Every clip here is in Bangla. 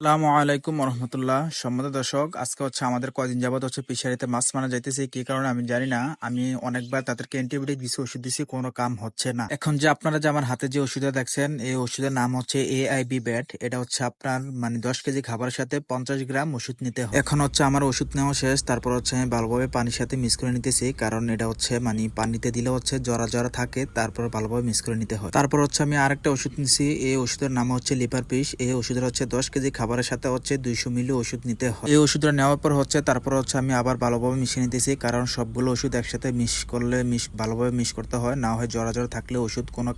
আসসালামু আলাইকুম রহমতুল্লাহ। সম্মানিত দর্শক, আজকে আমাদের কয়দিন যাবত ফিশারিতে মাছ মারা যাইতেছে। কি কারণে আমি জানি না। আমি অনেকবার তাদেরকে অ্যান্টিবায়োটিক দিছি, ওষুধ দিছি, কোনো কাম হচ্ছে না। এখন যে আপনারা যে আমার হাতে যে ওষুধটা দেখছেন, এই ওষুধের নাম হচ্ছে AIB ব্যাট। এটা আপনার 10 কেজি খাবারের সাথে 50 গ্রাম ওষুধ নিতে হয়। এখন আমার ওষুধ নেওয়া শেষ। তারপর আমি ভালোভাবে পানির সাথে মিক্স করে নিতেছি, কারণ এটা পানিতে দিলে জরা জরা থাকে, তারপর ভালোভাবে মিক্স করে নিতে হয়। তারপর আমি আরেকটা ওষুধ নিছি। এই ওষুধের নাম হচ্ছে লিভার পিস। এই ওষুধের 10 কেজি খাবারের সাথে 200 মিলি ওষুধ নিতে হয়। এই ওষুধটা নেওয়ার পর তারপর আমি আবার ভালোভাবে মিশিয়ে নিতেছি, কারণ সবগুলো ওষুধ একসাথে মিক্স করলে ভালোভাবে মিক্স করতে হয়, না হয় জরা জরা থাকলে ওষুধ কোনো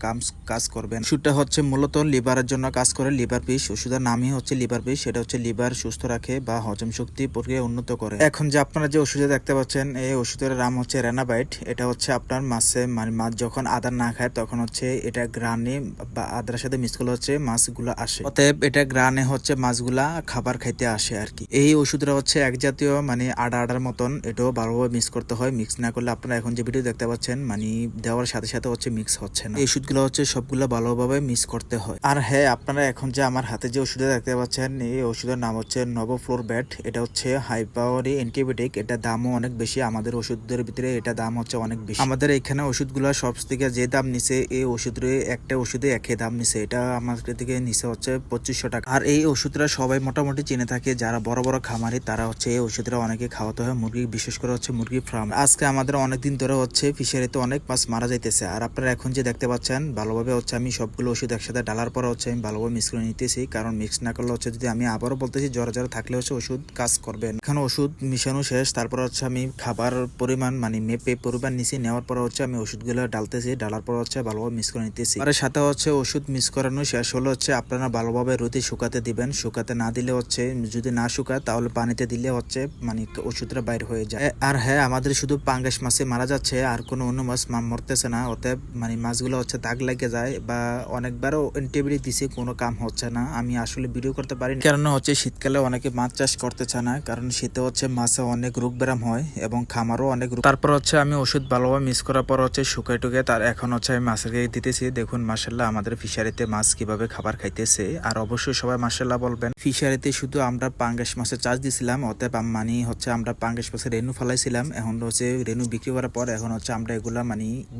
কাজ করবে না। ওষুধটা মূলত লিভারের জন্য কাজ করে। লিভার পিস ওষুধের নামই হচ্ছে লিভার পিস। এটা লিভার সুস্থ রাখে বা হজম শক্তি প্রক্রিয়া উন্নত করে। এখন যে আপনারা যে ওষুধে দেখতে পাচ্ছেন, এই ওষুধের নাম হচ্ছে রেনাবাইট। এটা আপনার মাছ যখন আদার না খায় তখন এটা গ্রানে বা আদার সাথে মিক্স করলে মাছগুলো আসে। অতএব এটা গ্রানে মাছগুলা খাবার খাইতে আসে আর কি। এই ওষুধটা এক জাতীয় আডার মতন। এটাও ভালোভাবে মিক্স করতে হয়। মিক্স না করলে আপনারা এখন যে ভিডিও দেখতে পাচ্ছেন দেওয়ার সাথে সাথে মিক্স হচ্ছে না। এই ওষুধগুলো সবগুলো ভালোভাবে মিক্স করতে হয়। আর হ্যাঁ, আপনারা এখন যে আমার হাতে যে ওষুধটা দেখতে পাচ্ছেন, এই ওষুধের নাম হচ্ছে নভোফ্লোর ব্যাট। এটা হাই পাওয়ারি অ্যান্টিবায়োটিক। এটা দামও অনেক বেশি। আমাদের ওষুধের ভিতরে এটা দাম অনেক বেশি। আমাদের এখানে ওষুধগুলো সব থেকে যে দাম নিছে, এই ওষুধের একটা ওষুধে একই দাম নিছে। এটা আমাদের থেকে নিছে 2500 টাকা। আর এই ওষুধটা সবাই মোটামুটি চিনে থাকে। যারা বড় বড় খামারি তারা এই ওষুধটা অনেকে খাওয়াতে হয় মুরগি, বিশেষ করে মুরগি ফার্ম। আজকে আমাদের অনেকদিন ধরে ফিশারিতে অনেক মাছ মারা যাইতেছে। আর আপনারা এখন যে দেখতে পাচ্ছেন, ভালোভাবে আমি সবগুলো ওষুধ একসাথে ডালার পর আমি ভালোভাবে মিক্স করে নিতেছি, কারণ মিক্স না করলে যদি আমি আবারও বলতেছি জরা জরা থাকলে ওষুধ কাজ করবে না। এখন ওষুধ মিশানো শেষ। তারপর আমি খাবার পরিমাণ মেপে পরিমাণ নিচে নেওয়ার পর আমি ওষুধগুলো ডালতেছি। ডালার পর ভালোভাবে মিক্স করে নিতেছি। আর সাথে ওষুধ মিক্স করানো শেষ হলো আপনারা ভালোভাবে রোদে শুকাতে দিবেন। শুকাতে না দিলে যদি না শুকায় তাহলে পানিতে দিলে ওষুধটা বাইর হয়ে যায়। আর হ্যাঁ, আমাদের শুধু পাঙ্গাস মাছে মারা যাচ্ছে, আর কোনো অন্য মাছ মরতেছে না। অতএব মাছগুলো দাগ লেগে যায়, বা অনেকবারও অ্যান্টিবায়োটিক দিছি, কোনো কাম হচ্ছে না। আমি আসলে ভিডিও করতে পারি না, কারণ শীতকালে অনেকে মাছ চাষ করতে চায় না, কারণ শীতে মাছে অনেক রোগ ব্যারাম হয় এবং খামারও অনেক রোগ। তারপর আমি ওষুধ ভালোভাবে মিক্স করার পর শুকাই টুকে তার এখন আমি মাছের গায়ে দিতেছি। দেখুন মাশাআল্লাহ, আমাদের ফিশারিতে মাছ কিভাবে খাবার খাইতেছে। আর অবশ্যই সবাই মাশাআল্লাহ বলবেন। ফিশারিতে শুধু আমরা পাঙ্গাস মাছের চাষ দিছিলাম, অতএব আমরা পাঙ্গাস মাছের রেনু ফেলাইছিলাম। এখন রেনু বিক্রি করার পর এখন আমরা এগুলা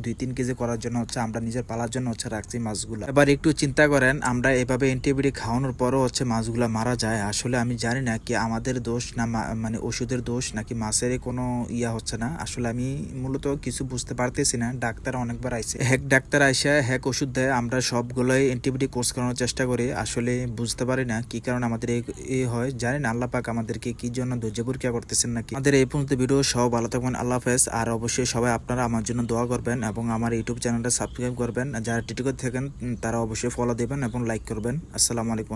2-3 কেজি করার জন্য আমরা নিজের পালার জন্য রাখছি মাছগুলা। এবার একটু চিন্তা করেন, আমরা এভাবে অ্যান্টিবায়োটিক খাওয়ানোর পরও মাছগুলা মারা যায়। আসলে আমি জানি না কি আমাদের দোষ না ওষুধের দোষ, নাকি মাছের কোনো হচ্ছে না। আসলে আমি মূলত কিছু বুঝতে পারতেছি না। ডাক্তার অনেকবার আইছে, ডাক্তার আইসা ওষুধ দেয়, আমরা সবগুলোই অ্যান্টিবায়োটিক কোর্স করানোর চেষ্টা করি। আসলে বুঝতে পারি না কি কারণ আমাদের এই হয়, জানি না আল্লাহ পাক আমাদেরকে কি জন্য ধৈর্য পরীক্ষা করতেছেন নাকি। আমাদের এই পর্যন্ত ভিডিও সব ভালো থাকবেন। আল্লাহ হাফেজ। আর অবশ্যই সবাই আপনারা আমার জন্য দোয়া করবেন এবং আমার ইউটিউব চ্যানেলটা সাবস্ক্রাইব করবেন। যারা টিকটকে থাকেন তারা অবশ্যই ফলো দিবেন এবং লাইক করবেন। আসসালামু আলাইকুম।